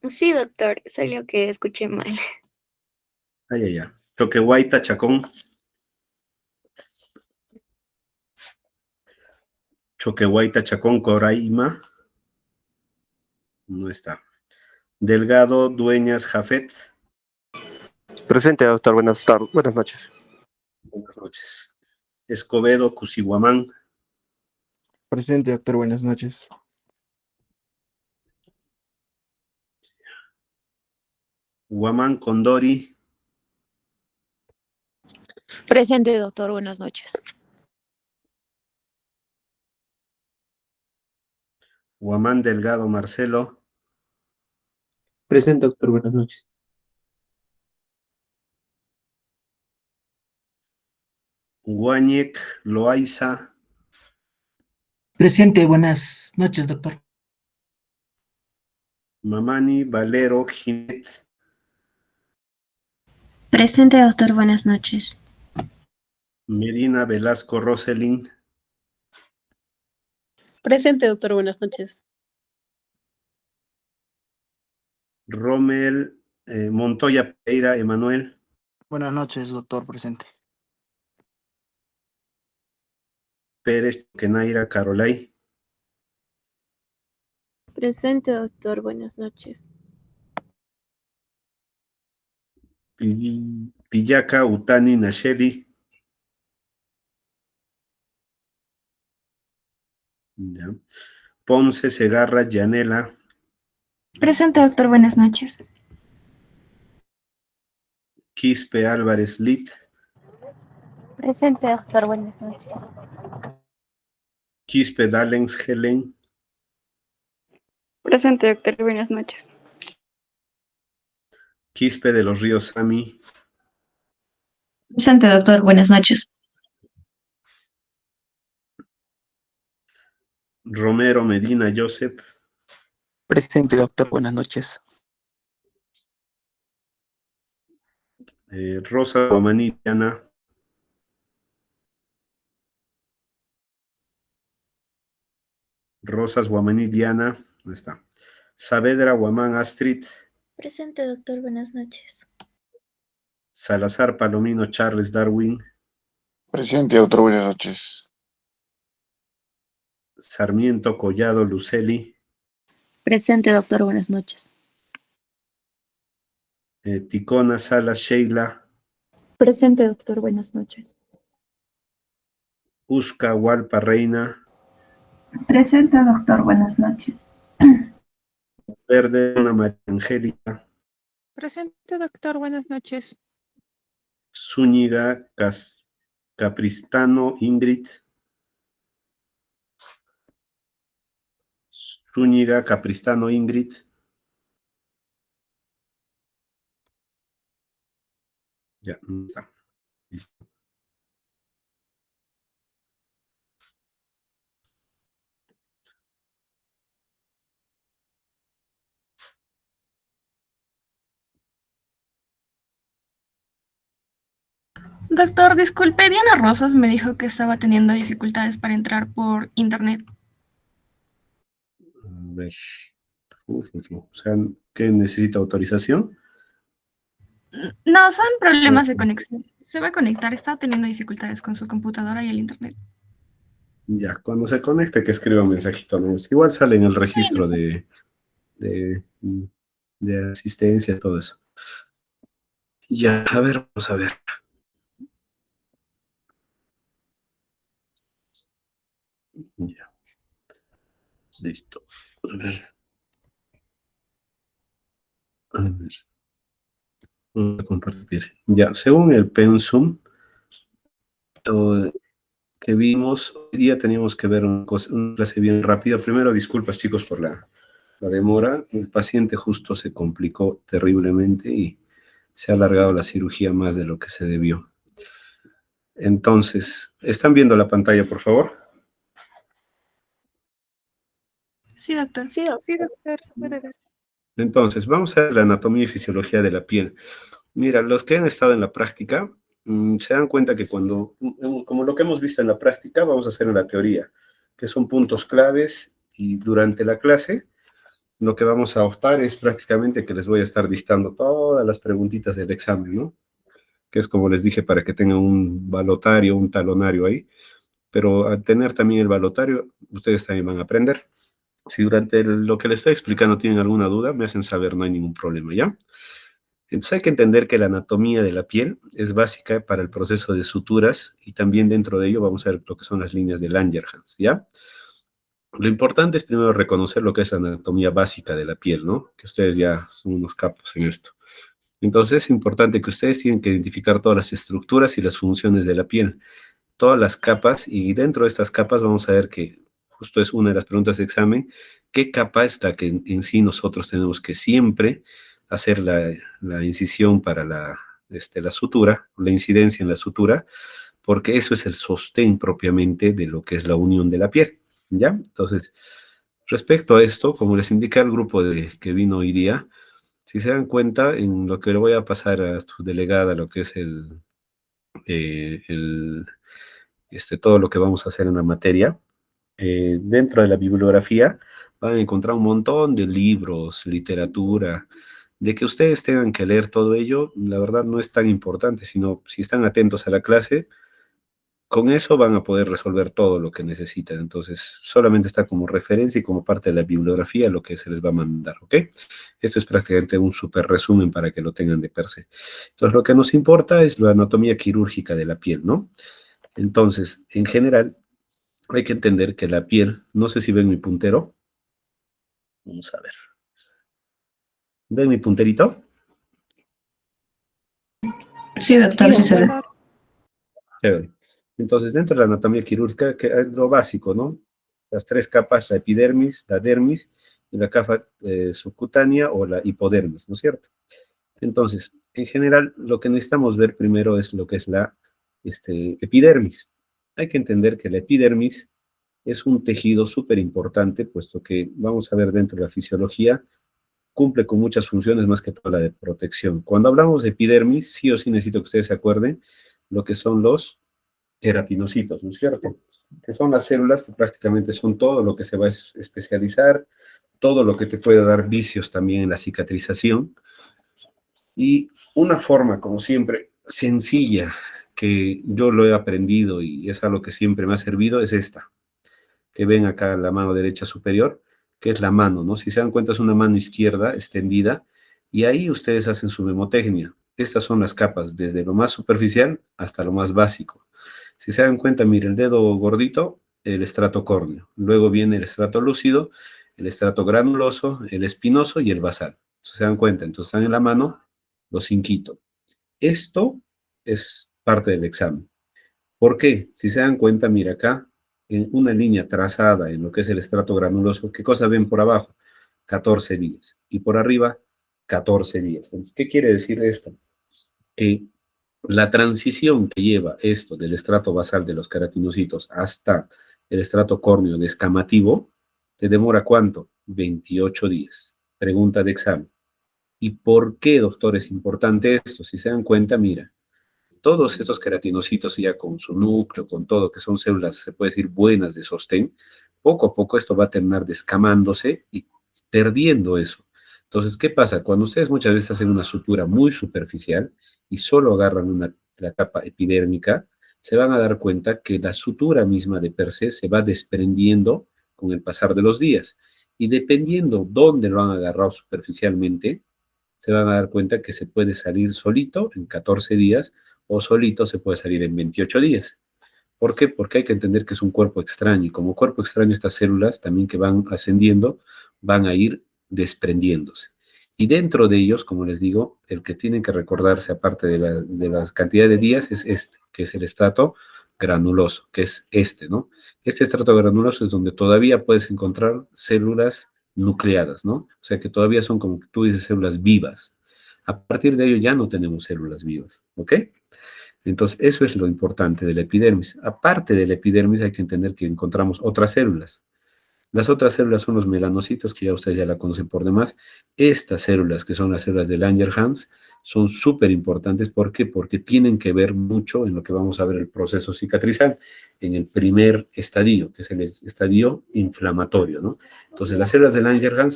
Sí, doctor, salió que escuché mal. Ya. Choquehuayta, Chacón. Choquehuayta, Chacón, Coraima. No está. Delgado, Dueñas, Jafet. Presente, doctor. Buenas noches. Buenas noches. Escobedo, Cusihuamán. Presente, doctor. Buenas noches. Huamán, Condori. Presente, doctor. Buenas noches. Huamán, Delgado, Marcelo. Presente, doctor. Buenas noches. Guañec, Loaiza. Presente, buenas noches, doctor. Mamani, Valero, Ginet. Presente, doctor. Buenas noches. Medina, Velasco, Roselyn. Presente, doctor. Buenas noches. Rommel, Montoya, Pereira, Emanuel. Buenas noches, doctor. Presente. Pérez, Kenaira, Carolay. Presente, doctor, buenas noches. Pillaca, Utani, Nacheli. Ya. Ponce, Segarra, Yanela. Presente, doctor. Buenas noches. Quispe, Álvarez, Lit. Presente, doctor. Buenas noches. Quispe, Dalens, Helen. Presente, doctor. Buenas noches. Quispe de los Ríos, Sami. Presente, doctor. Buenas noches. Romero, Medina, Joseph. Presente, doctor. Buenas noches. Rosa, Guamaní, Diana. Rosas, Guamaní, Diana. ¿Dónde está? Saavedra, Guamán, Astrid. Presente, doctor, buenas noches. Salazar, Palomino, Charles, Darwin. Presente, doctor. Buenas noches. Sarmiento, Collado, Luceli. Presente, doctor. Buenas noches. Ticona, Salas, Sheila. Presente, doctor. Buenas noches. Usca, Hualpa, Reina. Presente, doctor. Buenas noches. Verde, Ana María Angélica. Presente, doctor. Buenas noches. Zúñiga, Capristano, Ingrid. Zúñiga, Capristano, Ingrid. Ya, no está. Listo. Doctor, disculpe, Diana Rosas me dijo que estaba teniendo dificultades para entrar por internet. A ver. O sea, ¿qué necesita autorización? No, son problemas de conexión. Se va a conectar, está teniendo dificultades con su computadora y el internet. Ya, cuando se conecte que escriba un mensajito, ¿no? Igual sale en el registro de asistencia, todo eso. Ya, a ver, vamos a ver. Ya. Listo. A ver. A ver. Voy a compartir. Ya, según el pensum que vimos, hoy día teníamos que ver una clase bien rápida. Primero, disculpas, chicos, por la demora. El paciente justo se complicó terriblemente y se ha alargado la cirugía más de lo que se debió. Entonces, ¿están viendo la pantalla, por favor? Sí, doctor. Sí, doctor, se puede ver. Entonces, vamos a ver la anatomía y fisiología de la piel. Mira, los que han estado en la práctica se dan cuenta que como lo que hemos visto en la práctica, vamos a hacer en la teoría, que son puntos claves y durante la clase lo que vamos a optar es prácticamente que les voy a estar dictando todas las preguntitas del examen, ¿no? Que es como les dije, para que tengan un balotario, un talonario ahí. Pero al tener también el balotario, ustedes también van a aprender. Si durante lo que les estoy explicando tienen alguna duda, me hacen saber, no hay ningún problema, ¿ya? Entonces hay que entender que la anatomía de la piel es básica para el proceso de suturas y también dentro de ello vamos a ver lo que son las líneas de Langerhans, ¿ya? Lo importante es primero reconocer lo que es la anatomía básica de la piel, ¿no? Que ustedes ya son unos capos en esto. Entonces es importante que ustedes tienen que identificar todas las estructuras y las funciones de la piel, todas las capas, y dentro de estas capas vamos a ver que justo es una de las preguntas de examen, ¿qué capa es la que en sí nosotros tenemos que siempre hacer la incisión para la sutura, la incidencia en la sutura? Porque eso es el sostén propiamente de lo que es la unión de la piel, ¿ya? Entonces, respecto a esto, como les indica el grupo que vino hoy día, si se dan cuenta, en lo que le voy a pasar a su delegada, lo que es todo lo que vamos a hacer en la materia, dentro de la bibliografía van a encontrar un montón de libros, literatura, de que ustedes tengan que leer todo ello, la verdad no es tan importante, sino si están atentos a la clase, con eso van a poder resolver todo lo que necesitan. Entonces, solamente está como referencia y como parte de la bibliografía lo que se les va a mandar, ¿ok? Esto es prácticamente un súper resumen para que lo tengan de per se. Entonces, lo que nos importa es la anatomía quirúrgica de la piel, ¿no? Entonces, en general, hay que entender que la piel, no sé si ven mi puntero. Vamos a ver. ¿Ven mi punterito? Sí, doctor, sí se ve. Chévere. Entonces, dentro de la anatomía quirúrgica, que es lo básico, ¿no? Las tres capas, la epidermis, la dermis y la capa subcutánea o la hipodermis, ¿no es cierto? Entonces, en general, lo que necesitamos ver primero es lo que es la epidermis. Hay que entender que la epidermis es un tejido súper importante, puesto que vamos a ver dentro de la fisiología, cumple con muchas funciones más que toda la de protección. Cuando hablamos de epidermis, sí o sí necesito que ustedes se acuerden lo que son los queratinocitos, ¿no es cierto? Que son las células que prácticamente son todo lo que se va a especializar, todo lo que te puede dar vicios también en la cicatrización. Y una forma, como siempre, sencilla, que yo lo he aprendido y es algo que siempre me ha servido, es esta, que ven acá en la mano derecha superior, que es la mano, ¿no? Si se dan cuenta es una mano izquierda extendida y ahí ustedes hacen su memotecnia. Estas son las capas, desde lo más superficial hasta lo más básico. Si se dan cuenta, mire, el dedo gordito, el estrato córneo. Luego viene el estrato lúcido, el estrato granuloso, el espinoso y el basal. Si se dan cuenta, entonces están en la mano los cinquito. Esto es parte del examen. ¿Por qué? Si se dan cuenta, mira acá, en una línea trazada en lo que es el estrato granuloso, ¿qué cosa ven por abajo? 14 días. Y por arriba, 14 días. Entonces, ¿qué quiere decir esto? Que la transición que lleva esto del estrato basal de los queratinocitos hasta el estrato córneo descamativo, ¿te demora cuánto? 28 días. Pregunta de examen. ¿Y por qué, doctor, es importante esto? Si se dan cuenta, mira, todos estos queratinocitos ya con su núcleo, con todo, que son células, se puede decir, buenas de sostén, poco a poco esto va a terminar descamándose y perdiendo eso. Entonces, ¿qué pasa? Cuando ustedes muchas veces hacen una sutura muy superficial y solo agarran la capa epidérmica, se van a dar cuenta que la sutura misma de per se se va desprendiendo con el pasar de los días. Y dependiendo dónde lo han agarrado superficialmente, se van a dar cuenta que se puede salir solito en 14 días o solito se puede salir en 28 días. ¿Por qué? Porque hay que entender que es un cuerpo extraño y como cuerpo extraño estas células también que van ascendiendo van a ir desprendiéndose. Y dentro de ellos, como les digo, el que tienen que recordarse aparte de las cantidades de días es este, que es el estrato granuloso, que es este, ¿no? Este estrato granuloso es donde todavía puedes encontrar células nucleadas, ¿no? O sea que todavía son como tú dices células vivas. A partir de ello ya no tenemos células vivas, ¿ok? Entonces, eso es lo importante de la epidermis. Aparte de la epidermis, hay que entender que encontramos otras células. Las otras células son los melanocitos, que ya ustedes ya la conocen por demás. Estas células, que son las células de Langerhans, son súper importantes. ¿Por qué? Porque tienen que ver mucho en lo que vamos a ver el proceso cicatrizal en el primer estadio, que es el estadio inflamatorio, ¿no? Entonces, las células de Langerhans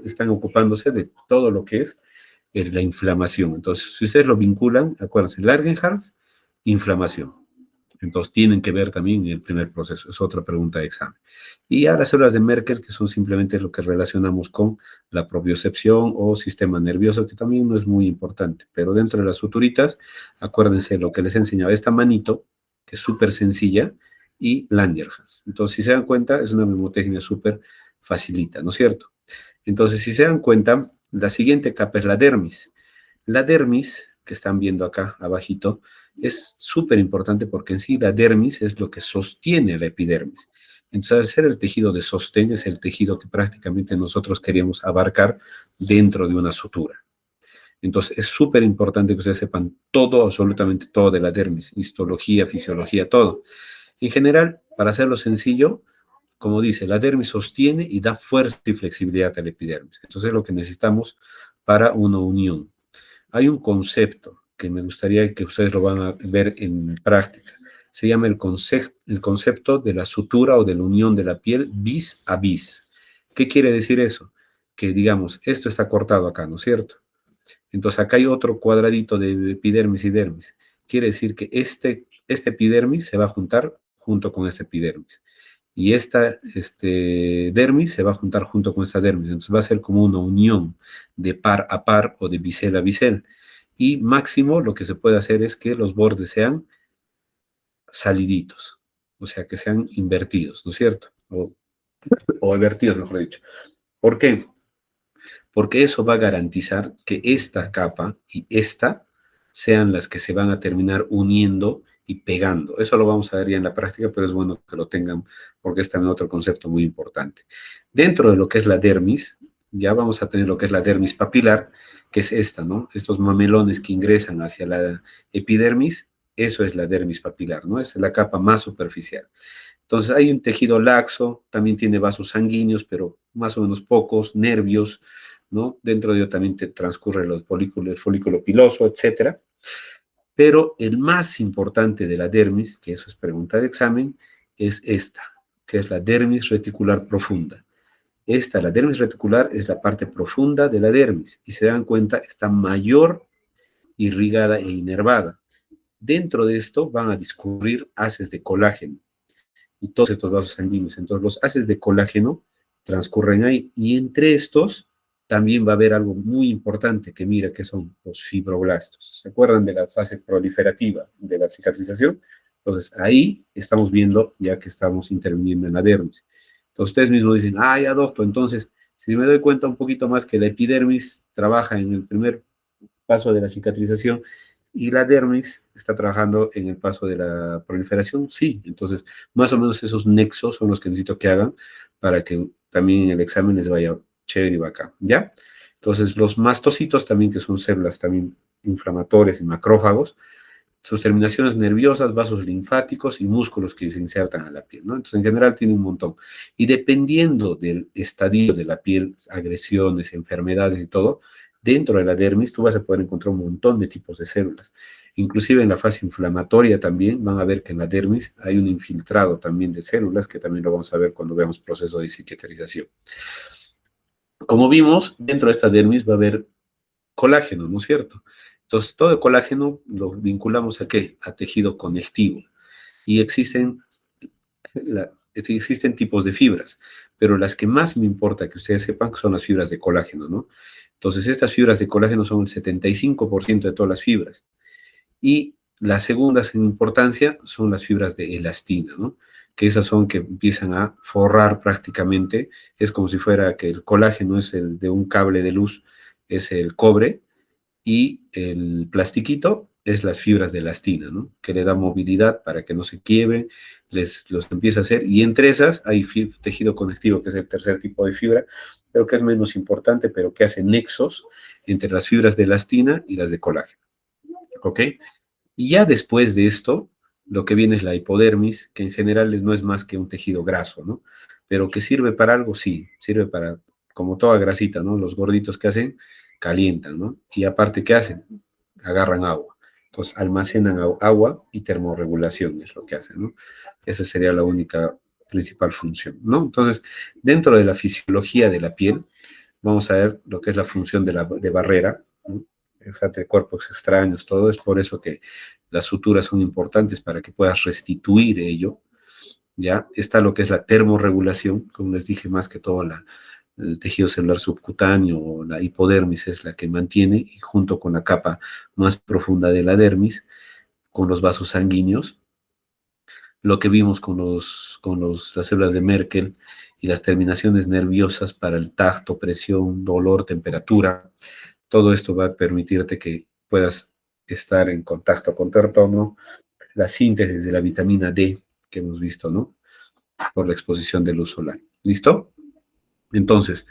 están ocupándose de todo lo que es la inflamación. Entonces, si ustedes lo vinculan, acuérdense, Langerhans, inflamación. Entonces, tienen que ver también en el primer proceso. Es otra pregunta de examen. Y ya las células de Merkel, que son simplemente lo que relacionamos con la propiocepción o sistema nervioso, que también no es muy importante. Pero dentro de las futuritas, acuérdense lo que les enseñaba esta manito, que es súper sencilla, y Langerhans. Entonces, si se dan cuenta, es una mnemotecnia súper facilita, ¿no es cierto? Entonces, si se dan cuenta, la siguiente capa es la dermis. La dermis, que están viendo acá abajito, es súper importante porque en sí la dermis es lo que sostiene la epidermis. Entonces, al ser el tejido de sostén, es el tejido que prácticamente nosotros queríamos abarcar dentro de una sutura. Entonces, es súper importante que ustedes sepan todo, absolutamente todo de la dermis, histología, fisiología, todo. En general, para hacerlo sencillo, como dice, la dermis sostiene y da fuerza y flexibilidad a la epidermis. Entonces, es lo que necesitamos para una unión. Hay un concepto que me gustaría que ustedes lo van a ver en práctica. Se llama el concepto de la sutura o de la unión de la piel vis a vis. ¿Qué quiere decir eso? Que, digamos, esto está cortado acá, ¿no es cierto? Entonces, acá hay otro cuadradito de epidermis y dermis. Quiere decir que este epidermis se va a juntar junto con este epidermis. Y esta dermis se va a juntar junto con esta dermis. Entonces, va a ser como una unión de par a par o de bisel a bisel. Y máximo lo que se puede hacer es que los bordes sean saliditos, o sea, que sean invertidos, ¿no es cierto? O invertidos, mejor dicho. ¿Por qué? Porque eso va a garantizar que esta capa y esta sean las que se van a terminar uniendo y pegando. Eso lo vamos a ver ya en la práctica, pero es bueno que lo tengan porque es también otro concepto muy importante. Dentro de lo que es la dermis, ya vamos a tener lo que es la dermis papilar, que es esta, ¿no? Estos mamelones que ingresan hacia la epidermis, eso es la dermis papilar, ¿no? Es la capa más superficial. Entonces hay un tejido laxo, también tiene vasos sanguíneos, pero más o menos pocos, nervios, ¿no? Dentro de ello también te transcurre el folículo piloso, etcétera. Pero el más importante de la dermis, que eso es pregunta de examen, es esta, que es la dermis reticular profunda. La dermis reticular, es la parte profunda de la dermis, y se dan cuenta, está mayor, irrigada e inervada. Dentro de esto van a discurrir haces de colágeno, y todos estos vasos sanguíneos. Entonces, los haces de colágeno transcurren ahí, y entre estos también va a haber algo muy importante que mira que son los fibroblastos. ¿Se acuerdan de la fase proliferativa de la cicatrización? Entonces, ahí estamos viendo ya que estamos interviniendo en la dermis. Entonces, ustedes mismos dicen, ya doctor, entonces, si me doy cuenta un poquito más que la epidermis trabaja en el primer paso de la cicatrización y la dermis está trabajando en el paso de la proliferación, sí. Entonces, más o menos esos nexos son los que necesito que hagan para que también en el examen les vaya chévere y bacán, ¿ya? Entonces, los mastocitos también, que son células también inflamatorias y macrófagos, sus terminaciones nerviosas, vasos linfáticos y músculos que se insertan a la piel, ¿no? Entonces, en general tiene un montón. Y dependiendo del estadio de la piel, agresiones, enfermedades y todo, dentro de la dermis tú vas a poder encontrar un montón de tipos de células. Inclusive en la fase inflamatoria también van a ver que en la dermis hay un infiltrado también de células, que también lo vamos a ver cuando veamos proceso de cicatrización. Como vimos, dentro de esta dermis va a haber colágeno, ¿no es cierto? Entonces, todo el colágeno lo vinculamos ¿a qué? A tejido conectivo. Y existen tipos de fibras, pero las que más me importa que ustedes sepan son las fibras de colágeno, ¿no? Entonces, estas fibras de colágeno son el 75% de todas las fibras. Y las segundas en importancia son las fibras de elastina, ¿no? Que esas son que empiezan a forrar prácticamente. Es como si fuera que el colágeno es el de un cable de luz, es el cobre, y el plastiquito es las fibras de elastina, ¿no? Que le da movilidad para que no se quiebre, los empieza a hacer, y entre esas hay tejido conectivo, que es el tercer tipo de fibra, pero que es menos importante, pero que hace nexos entre las fibras de elastina y las de colágeno, ¿ok? Y ya después de esto, lo que viene es la hipodermis, que en general no es más que un tejido graso, ¿no? Pero que sirve para algo, sí, sirve para, como toda grasita, ¿no? Los gorditos que hacen, calientan, ¿no? Y aparte, ¿qué hacen? agarran agua. Entonces, almacenan agua y termorregulación es lo que hacen, ¿no? Esa sería la única principal función, ¿no? Entonces, dentro de la fisiología de la piel, vamos a ver lo que es la función de barrera, ¿no? De cuerpos extraños, todo. Es por eso que las suturas son importantes para que puedas restituir ello, ¿ya? Está lo que es la termorregulación, como les dije, más que todo el tejido celular subcutáneo o la hipodermis es la que mantiene, y junto con la capa más profunda de la dermis, con los vasos sanguíneos, lo que vimos con las células de Merkel y las terminaciones nerviosas para el tacto, presión, dolor, temperatura. Todo esto va a permitirte que puedas estar en contacto con tu entorno, la síntesis de la vitamina D que hemos visto, ¿no? Por la exposición de luz solar. ¿Listo? Entonces,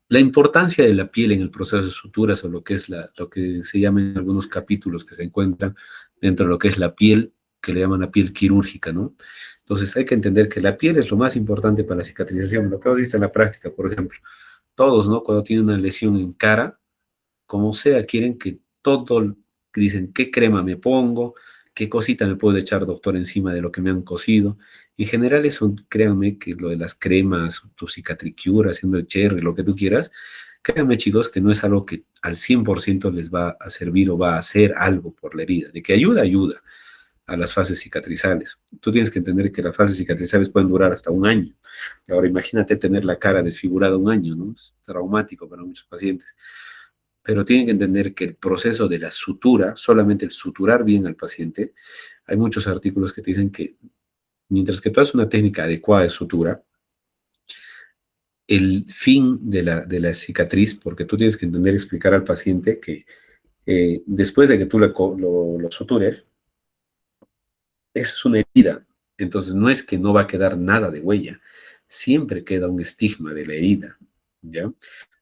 la importancia de la piel en el proceso de suturas, o lo que se llama en algunos capítulos que se encuentran dentro de lo que es la piel, que le llaman la piel quirúrgica, ¿no? Entonces hay que entender que la piel es lo más importante para la cicatrización. Lo que hemos visto en la práctica, por ejemplo, todos, ¿no? Cuando tienen una lesión en cara, como sea, quieren que todo, dicen, ¿qué crema me pongo? ¿Qué cosita me puedo echar, doctor, encima de lo que me han cosido? En general eso, créanme que lo de las cremas, tu cicatricure, haciendo el cherry, lo que tú quieras, créanme, chicos, que no es algo que al 100% les va a servir o va a hacer algo por la herida. De que ayuda, ayuda a las fases cicatrizales. Tú tienes que entender que las fases cicatrizales pueden durar hasta 1 año. Y ahora imagínate tener la cara desfigurada 1 año, ¿no? Es traumático para muchos pacientes. Pero tienen que entender que el proceso de la sutura, solamente el suturar bien al paciente, hay muchos artículos que te dicen que mientras que tú haces una técnica adecuada de sutura, el fin de la cicatriz, porque tú tienes que entender, explicar al paciente que después de que tú lo sutures, eso es una herida. Entonces no es que no va a quedar nada de huella, siempre queda un estigma de la herida, ¿ya?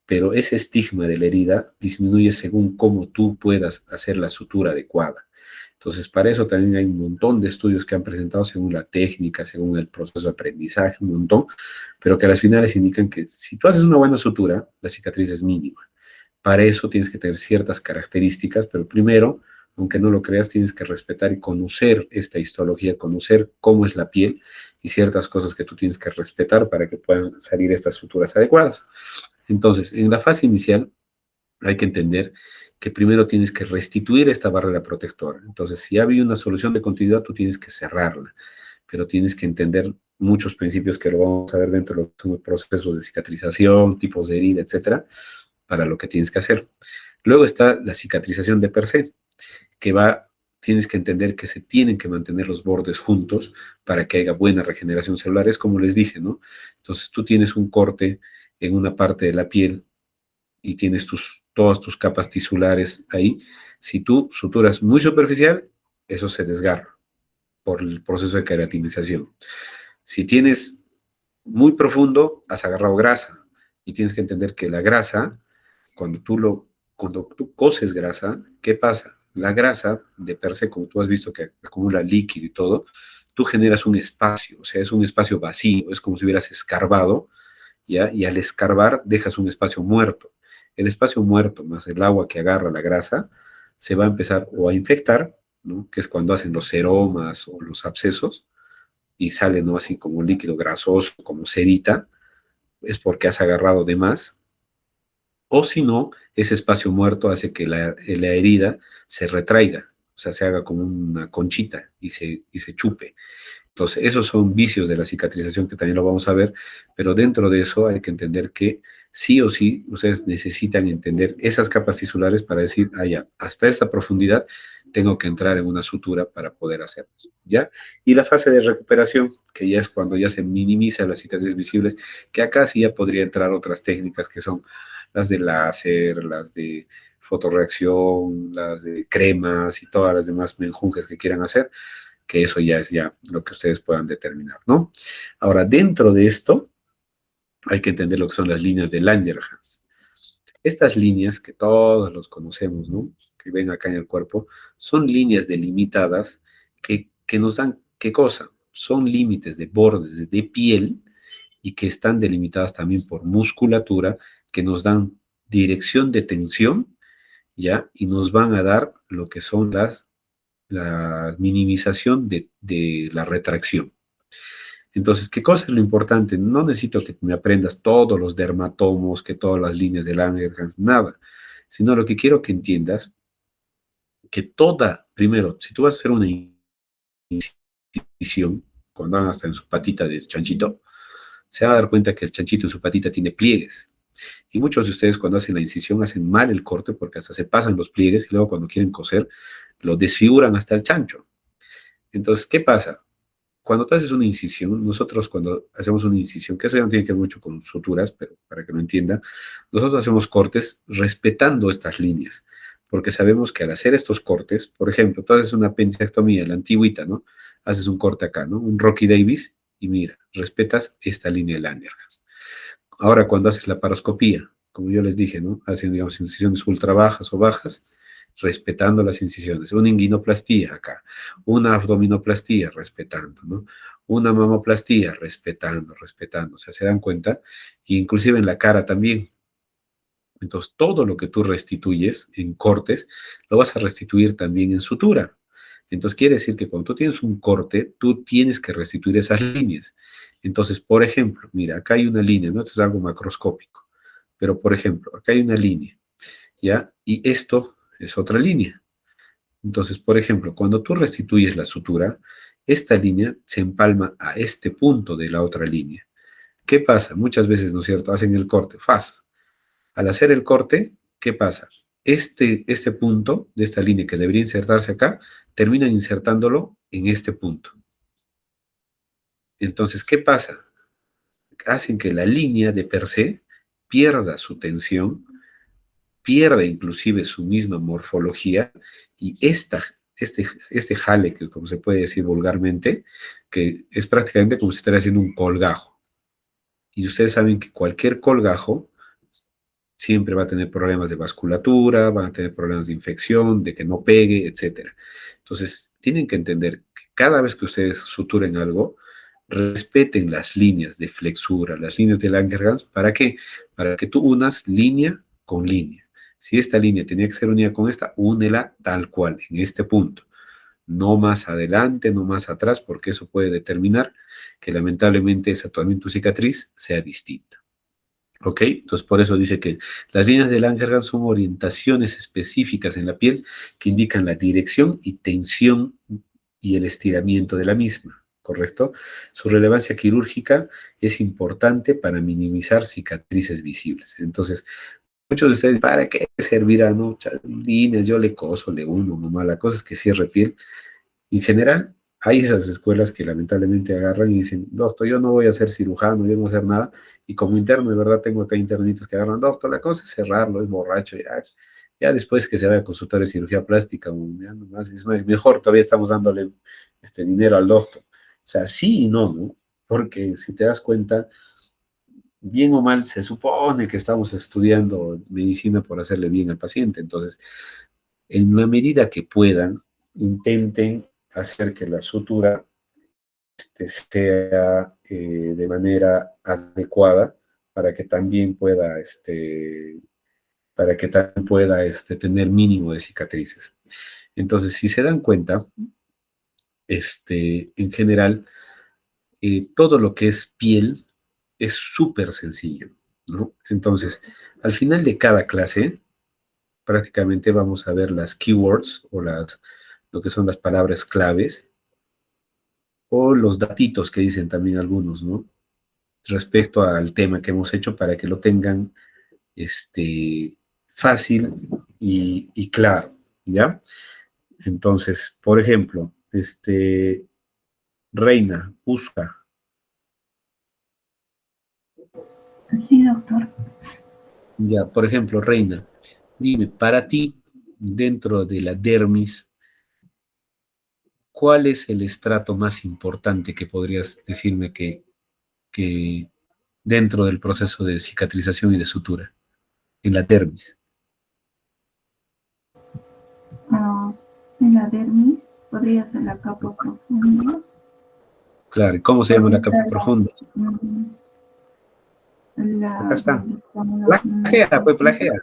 Pero ese estigma de la herida disminuye según cómo tú puedas hacer la sutura adecuada. Entonces, para eso también hay un montón de estudios que han presentado según la técnica, según el proceso de aprendizaje, un montón, pero que a las finales indican que si tú haces una buena sutura, la cicatriz es mínima. Para eso tienes que tener ciertas características, pero primero, aunque no lo creas, tienes que respetar y conocer esta histología, conocer cómo es la piel y ciertas cosas que tú tienes que respetar para que puedan salir estas suturas adecuadas. Entonces, en la fase inicial hay que entender que primero tienes que restituir esta barrera protectora. Entonces, si ha habido una solución de continuidad, tú tienes que cerrarla, pero tienes que entender muchos principios que lo vamos a ver dentro de los procesos de cicatrización, tipos de herida, etcétera, para lo que tienes que hacer. Luego está la cicatrización de per se, que tienes que entender que se tienen que mantener los bordes juntos para que haya buena regeneración celular. Es como les dije, ¿no? Entonces, tú tienes un corte en una parte de la piel y tienes todas tus capas tisulares ahí. Si tú suturas muy superficial, eso se desgarra por el proceso de queratinización. Si tienes muy profundo, has agarrado grasa, y tienes que entender que la grasa, cuando tú coses grasa, ¿qué pasa? La grasa, de per se, como tú has visto que acumula líquido y todo, tú generas un espacio, o sea, es un espacio vacío, es como si hubieras escarbado, ¿ya? Y al escarbar dejas un espacio muerto. El espacio muerto más el agua que agarra la grasa se va a empezar o a infectar, ¿no? Que es cuando hacen los seromas o los abscesos y sale, ¿no? Así como un líquido grasoso, como cerita, es porque has agarrado de más. O si no, ese espacio muerto hace que la herida se retraiga, o sea, se haga como una conchita y se chupe. Entonces, esos son vicios de la cicatrización que también lo vamos a ver, pero dentro de eso hay que entender que sí o sí ustedes necesitan entender esas capas tisulares para decir, ya, hasta esta profundidad tengo que entrar en una sutura para poder hacerlas, ¿ya? Y la fase de recuperación, que ya es cuando ya se minimiza las cicatrices visibles, que acá sí ya podría entrar otras técnicas que son las de láser, las de fotorreacción, las de cremas y todas las demás menjunjes que quieran hacer, que eso ya es lo que ustedes puedan determinar, ¿no? Ahora, dentro de esto, hay que entender lo que son las líneas de Langerhans. Estas líneas, que todos los conocemos, ¿no? Que ven acá en el cuerpo, son líneas delimitadas que nos dan, ¿qué cosa? Son límites de bordes de piel y que están delimitadas también por musculatura, que nos dan dirección de tensión ¿ya? Y nos van a dar lo que son la minimización de la retracción. Entonces, ¿qué cosa es lo importante? No necesito que me aprendas todos los dermatomos, que todas las líneas de Langerhans, nada, sino lo que quiero que entiendas, que primero, si tú vas a hacer una incisión, cuando van hasta en su patita de chanchito, se van a dar cuenta que el chanchito en su patita tiene pliegues. Y muchos de ustedes cuando hacen la incisión hacen mal el corte porque hasta se pasan los pliegues y luego cuando quieren coser lo desfiguran hasta el chancho. Entonces, ¿qué pasa? Cuando tú haces una incisión, nosotros cuando hacemos una incisión, que eso ya no tiene que ver mucho con suturas, pero para que lo entiendan, nosotros hacemos cortes respetando estas líneas, porque sabemos que al hacer estos cortes, por ejemplo, tú haces una apendicectomía, la antigüita, ¿no? Haces un corte acá, ¿no? Un Rocky Davis, y mira, respetas esta línea de Langerhans. Ahora, cuando haces la paroscopía, como yo les dije, ¿no? Hacen, digamos, incisiones ultra bajas o bajas, respetando las incisiones. Una inguinoplastía acá, una abdominoplastía, respetando, ¿no? Una mamoplastía, respetando. O sea, se dan cuenta, y inclusive en la cara también. Entonces, todo lo que tú restituyes en cortes, lo vas a restituir también en sutura. Entonces, quiere decir que cuando tú tienes un corte, tú tienes que restituir esas líneas. Entonces, por ejemplo, mira, acá hay una línea, ¿no? Esto es algo macroscópico. Pero, por ejemplo, acá hay una línea, ¿ya? Y esto es otra línea. Entonces, por ejemplo, cuando tú restituyes la sutura, esta línea se empalma a este punto de la otra línea. ¿Qué pasa? Muchas veces, ¿no es cierto? Hacen el corte, ¡faz! Al hacer el corte, ¿qué pasa? Este punto de esta línea que debería insertarse acá, terminan insertándolo en este punto. Entonces, ¿qué pasa? Hacen que la línea de per se pierda su tensión, pierda inclusive su misma morfología, y este jale, que como se puede decir vulgarmente, que es prácticamente como si estuviera haciendo un colgajo. Y ustedes saben que cualquier colgajo siempre va a tener problemas de vasculatura, van a tener problemas de infección, de que no pegue, etc. Entonces, tienen que entender que cada vez que ustedes suturen algo, respeten las líneas de flexura, las líneas de Langerhans. ¿Para qué? Para que tú unas línea con línea. Si esta línea tenía que ser unida con esta, únela tal cual, en este punto. No más adelante, no más atrás, porque eso puede determinar que lamentablemente también tu cicatriz sea distinta. ¿Ok? Entonces, por eso dice que las líneas de Langerhans son orientaciones específicas en la piel que indican la dirección y tensión y el estiramiento de la misma, ¿correcto? Su relevancia quirúrgica es importante para minimizar cicatrices visibles. Entonces, muchos de ustedes, ¿para qué servirán muchas líneas? Yo le coso, le uno, nomás. La cosa es que cierre piel. En general, hay esas escuelas que lamentablemente agarran y dicen, doctor, yo no voy a ser cirujano, yo no voy a hacer nada. Y como interno, de verdad, tengo acá internitos que agarran, doctor, la cosa es cerrarlo, es borracho, ya después que se vaya a consultar de cirugía plástica, ya nomás, es mejor, todavía estamos dándole dinero al doctor. O sea, sí y no, ¿no? Porque si te das cuenta, bien o mal, se supone que estamos estudiando medicina por hacerle bien al paciente. Entonces, en la medida que puedan, intenten hacer que la sutura sea de manera adecuada para que también pueda, tener mínimo de cicatrices. Entonces, si se dan cuenta, en general, todo lo que es piel es súper sencillo, ¿no? Entonces, al final de cada clase, prácticamente vamos a ver las keywords o lo que son las palabras claves o los datitos que dicen también algunos, ¿no? Respecto al tema que hemos hecho para que lo tengan fácil y claro, ¿ya? Entonces, por ejemplo, Reina, busca. Sí, doctor. Ya, por ejemplo, Reina, dime, para ti, dentro de la dermis, ¿cuál es el estrato más importante que podrías decirme que dentro del proceso de cicatrización y de sutura, en la dermis? En la dermis podría ser la capa profunda. Claro, ¿y cómo se llama la capa profunda? Acá está. Plagea, pues plagea.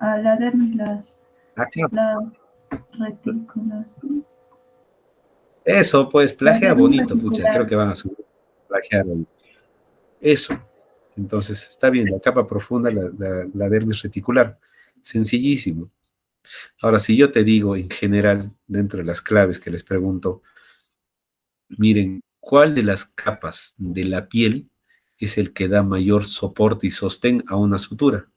a la dermis, Acá. las retículas. Eso, pues, La plagea dermis bonito, pucha. reticular. Creo que van a subir. Plagiar ahí. Eso. Entonces, está bien, la capa profunda, la dermis reticular. Sencillísimo. Ahora, si yo te digo en general, dentro de las claves que les pregunto, miren, ¿cuál de las capas de la piel es el que da mayor soporte y sostén a una sutura?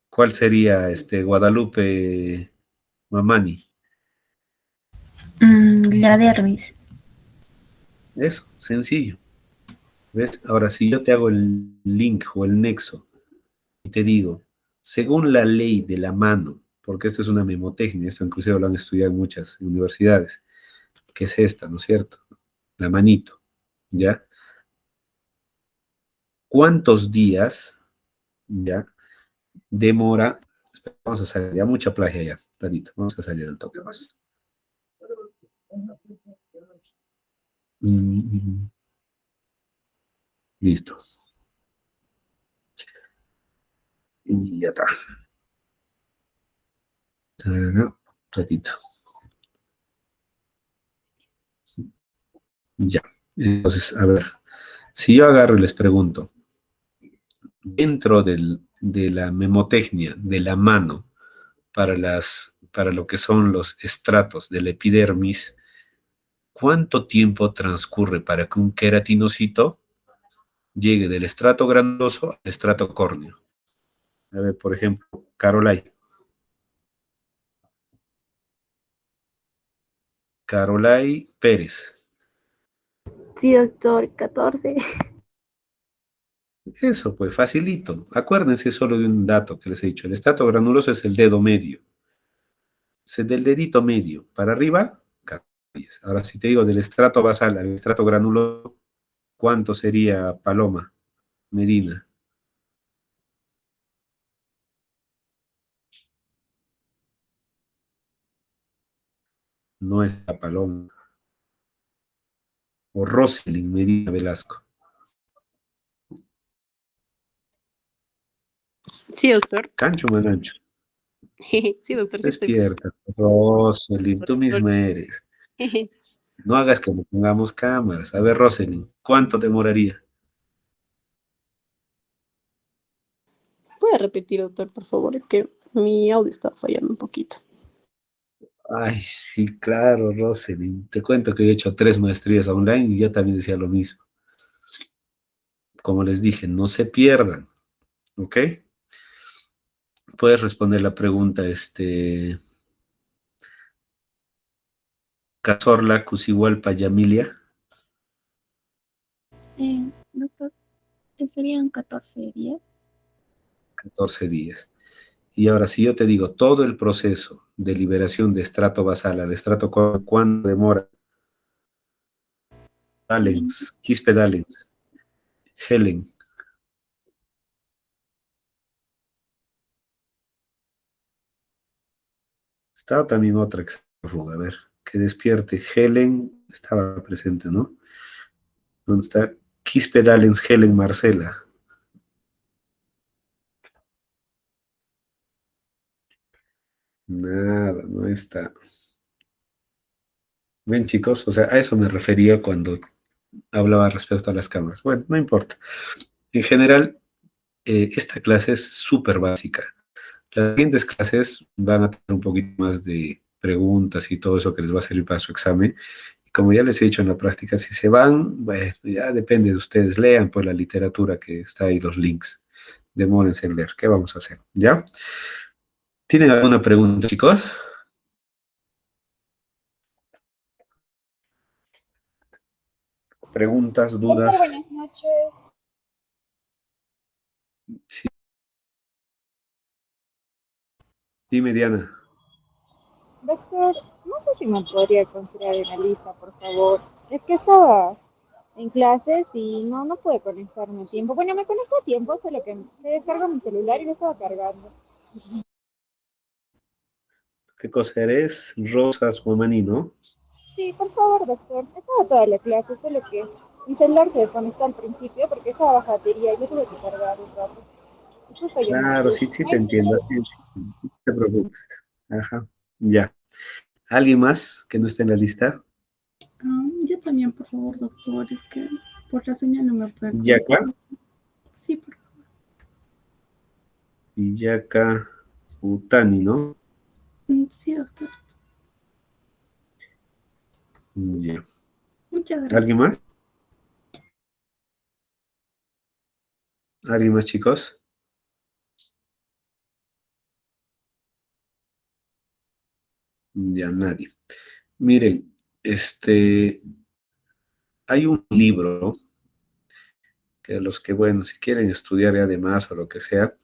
¿Cuál sería Guadalupe Mamani? La dermis. Eso, sencillo. ¿Ves? Ahora, si yo te hago el link o el nexo y te digo, según la ley de la mano, porque esto es una memotecnia, esto inclusive lo han estudiado en muchas universidades, que es esta, ¿no es cierto? La manito, ¿ya? ¿Cuántos días, ya, demora? Espera, vamos a salir, ya mucha plagia ya, tantito, vamos a salir del toque más. Listo. Y ya está. Ratito. Ya. Entonces, a ver, si yo agarro y les pregunto, dentro de la memotecnia de la mano para lo que son los estratos del epidermis, ¿cuánto tiempo transcurre para que un queratinocito llegue del estrato granuloso al estrato córneo? A ver, por ejemplo, Carolay Pérez. Sí, doctor, 14. Eso, pues, facilito. Acuérdense solo de un dato que les he dicho. El estrato granuloso es el dedo medio. Es el del dedito medio. Para arriba, 14. Ahora, si te digo del estrato basal al estrato granuloso, ¿cuánto sería, Paloma Medina? No es la Paloma. O Roselyn Medina Velasco. Sí, doctor. ¿Cancho o manancho? Sí, doctor, sí estoy. Despierta. Roselyn, tú misma eres. No hagas que le pongamos cámaras. A ver, Roselyn, ¿cuánto demoraría? ¿Puede repetir, doctor, por favor? Es que mi audio está fallando un poquito. Ay, sí, claro, Roselyn. Te cuento que he hecho 3 maestrías online y yo también decía lo mismo. Como les dije, no se pierdan, ¿ok? Puedes responder la pregunta, Cazorla, Cusihualpa, Yamilia. Doctor, serían 14 días. 14 días. Y ahora, si yo te digo todo el proceso de liberación de estrato basal al estrato córneo, ¿cuánto demora? Dallens, Quispe Dallens, Helen. Estaba también otra que se arruga, a ver, que despierte. Helen estaba presente, ¿no? ¿Dónde está? Quispe Dallens, Helen Marcela. Nada, no está. Ven, chicos, o sea, a eso me refería cuando hablaba respecto a las cámaras. Bueno, no importa. En general, esta clase es súper básica. Las siguientes clases van a tener un poquito más de preguntas y todo eso que les va a servir para su examen. Y como ya les he dicho en la práctica, si se van, bueno, ya depende de ustedes. Lean pues la literatura que está ahí, los links. Demórense en leer. ¿Qué vamos a hacer? ¿Ya? ¿Tienen alguna pregunta, chicos? Preguntas, dudas. Doctor, buenas noches. Sí. Dime, Diana. Doctor, no sé si me podría considerar en la lista, por favor. Es que estaba en clases y no pude conectarme a tiempo. Bueno, me conecto a tiempo, solo que se descarga mi celular y lo estaba cargando. ¿Qué cosa eres? Rosas Guamaní, ¿no? Sí, por favor, doctor. Estaba toda la clase, solo que mi celular se desconectó al principio porque estaba baja batería y yo tuve que cargar un rato. Justo yo no Claro, fui. sí, sí te entiendo, sí, sí, no te preocupes. Ajá, ya. ¿Alguien más que no esté en la lista? Yo también, por favor, doctor. Es que por la señal no me puede Yaca, conectar. Sí, por favor. Yaca, Utani, ¿no? Sí, doctor. Ya. Muchas ¿Alguien gracias. más? ¿Alguien más, chicos? Ya, nadie. Miren, hay un libro que los que, bueno, si quieren estudiar además o lo que sea,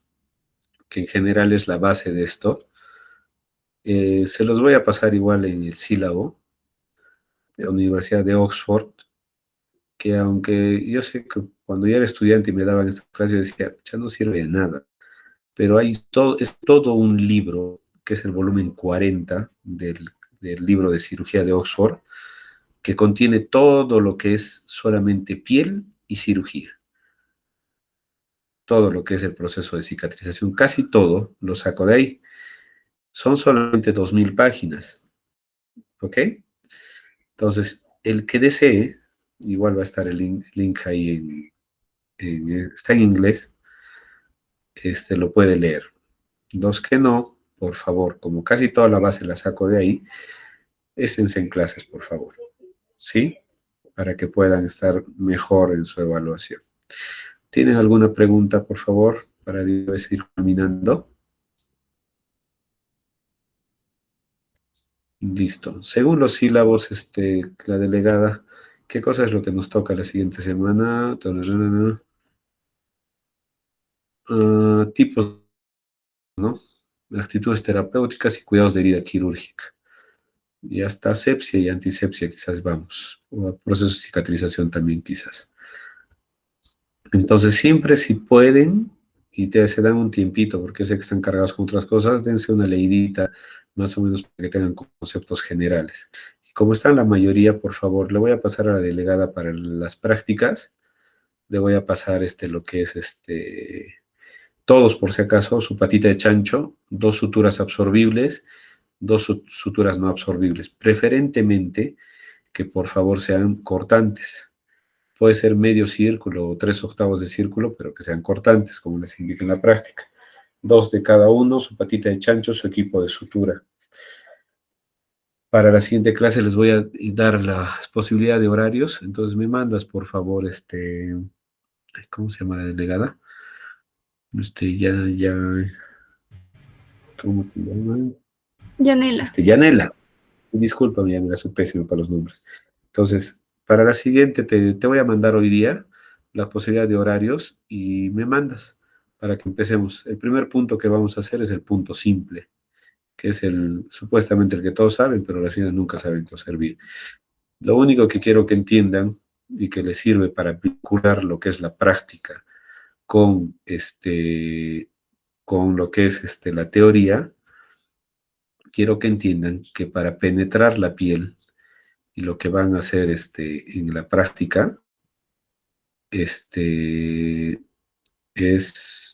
que en general es la base de esto, se los voy a pasar igual en el sílabo de la Universidad de Oxford, que aunque yo sé que cuando yo era estudiante y me daban esta clase, yo decía, ya no sirve de nada, pero es todo un libro, que es el volumen 40 del libro de cirugía de Oxford, que contiene todo lo que es solamente piel y cirugía, todo lo que es el proceso de cicatrización, casi todo lo saco de ahí. Son solamente 2000 páginas, ¿ok? Entonces, el que desee, igual va a estar el link ahí está en inglés, lo puede leer. Los que no, por favor, como casi toda la base la saco de ahí, esténse en clases, por favor, ¿sí? Para que puedan estar mejor en su evaluación. ¿Tienen alguna pregunta, por favor, para después ir terminando? Listo. Según los sílabos, la delegada, ¿qué cosa es lo que nos toca la siguiente semana? Tipos, ¿no? Actitudes terapéuticas y cuidados de herida quirúrgica. Y hasta asepsia y antisepsia quizás vamos. O a proceso de cicatrización también quizás. Entonces siempre si pueden y se dan un tiempito, porque yo sé que están cargados con otras cosas, dense una leidita más o menos para que tengan conceptos generales. Y como están la mayoría, por favor, le voy a pasar a la delegada para las prácticas, le voy a pasar lo que es todos por si acaso, su patita de chancho, 2 suturas absorbibles, 2 suturas no absorbibles, preferentemente que por favor sean cortantes. Puede ser medio círculo o 3/8 de círculo, pero que sean cortantes, como les indica en la práctica. 2 de cada uno, su patita de chancho, su equipo de sutura. Para la siguiente clase les voy a dar la posibilidad de horarios, entonces me mandas por favor, ¿cómo se llama la delegada? Ya, ¿cómo te llamas? Yanela. Yanela. Discúlpame, Yanela, soy pésimo para los nombres. Entonces, para la siguiente te voy a mandar hoy día la posibilidad de horarios y me mandas para que empecemos. El primer punto que vamos a hacer es el punto simple, que es supuestamente el que todos saben, pero las finales nunca saben coser bien. Lo único que quiero que entiendan y que les sirve para vincular lo que es la práctica con, con lo que es la teoría, quiero que entiendan que para penetrar la piel y lo que van a hacer en la práctica,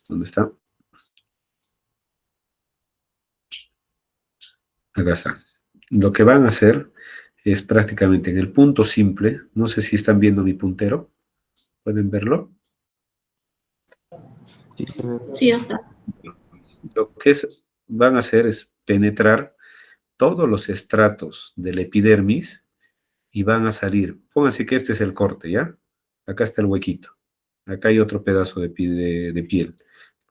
¿dónde está? Acá está. Lo que van a hacer es prácticamente en el punto simple, no sé si están viendo mi puntero, ¿pueden verlo? Sí, doctor. Lo que van a hacer es penetrar todos los estratos del epidermis y van a salir. Pónganse que este es el corte, ¿ya? Acá está el huequito. Acá hay otro pedazo de piel.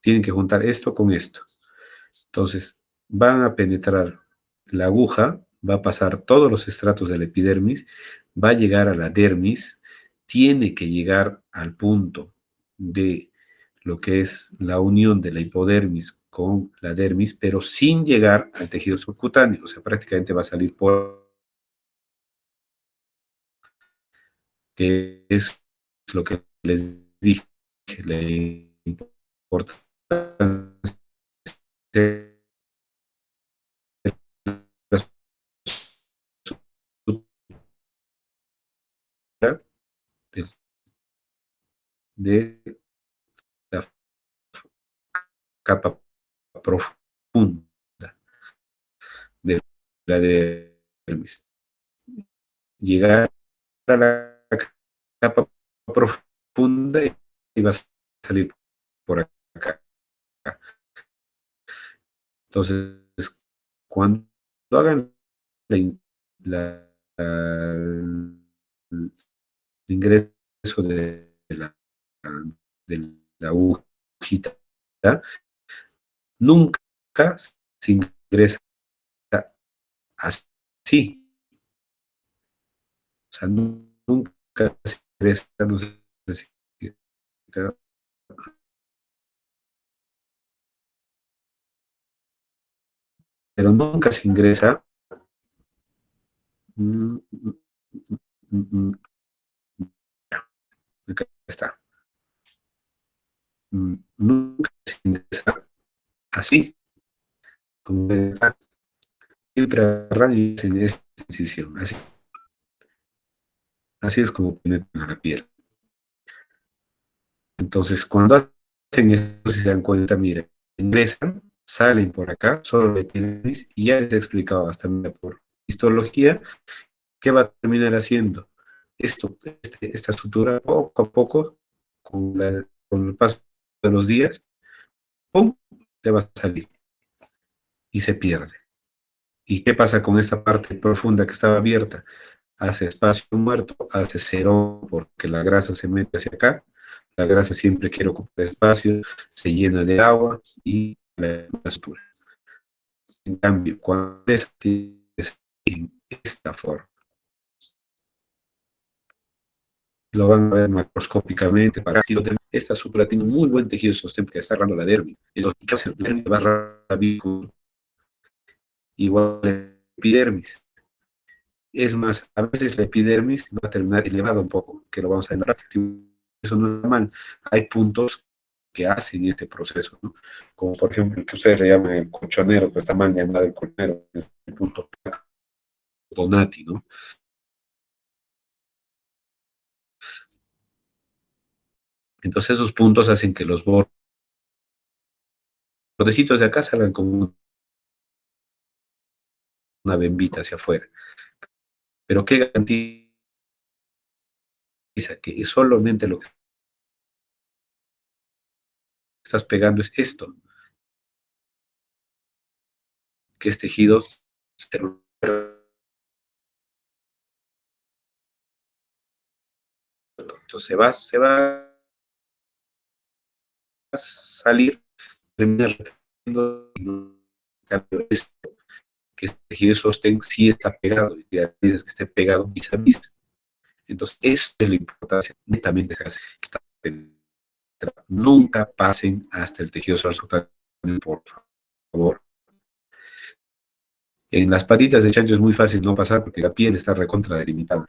Tienen que juntar esto con esto. Entonces, van a penetrar la aguja, va a pasar todos los estratos del epidermis, va a llegar a la dermis, tiene que llegar al punto de lo que es la unión de la hipodermis con la dermis, pero sin llegar al tejido subcutáneo. O sea, prácticamente va a salir por que es lo que les dije, la importancia de la sutura de la capa profunda de la dermis. Llegar a la capa profunda y vas a salir por acá. Entonces, cuando hagan el ingreso de la agujita, nunca se ingresa así. O sea, nunca se ingresa, no sé si pero nunca se ingresa. Acá está. Nunca se ingresa así, como acá. Siempre agarran y hacen esta incisión, así. Así es como penetran la piel. Entonces, cuando hacen esto, si se dan cuenta, miren, ingresan, salen por acá, solo la epidermis, y ya les he explicado hasta mira, por histología, ¿qué va a terminar haciendo? Esta estructura, poco a poco, con el paso de los días, ¡pum!, te va a salir y se pierde. ¿Y qué pasa con esta parte profunda que estaba abierta? Hace espacio muerto, hace cero, porque la grasa se mete hacia acá, la grasa siempre quiere ocupar espacio, se llena de agua y la estructura. En cambio, cuando es en esta forma, lo van a ver macroscópicamente, para aquí esta estructura tiene un muy buen tejido de sostén que está agarrando la dermis. En lo que hace la dermis va rápido, igual la epidermis. Es más, a veces la epidermis va a terminar elevada un poco, que lo vamos a ver. Eso no es normal. Hay puntos que hacen este proceso, ¿no? Como por ejemplo el que ustedes le llaman el colchonero, que está mal llamado el colchonero, es el punto Donati, ¿no? Entonces esos puntos hacen que los bordecitos de acá salgan como una bembita hacia afuera. Pero ¿qué garantiza? Que solamente lo que estás pegando es esto, que es tejido celular. Entonces se va a salir, terminar reteniendo, y no, en cambio, esto, que este tejido de sostén sí está pegado, y ya dices que esté pegado vis a vis. Entonces, eso es la importancia netamente de esta nunca pasen hasta el tejido subcutáneo, por favor. En las patitas de chancho es muy fácil no pasar porque la piel está recontra delimitada.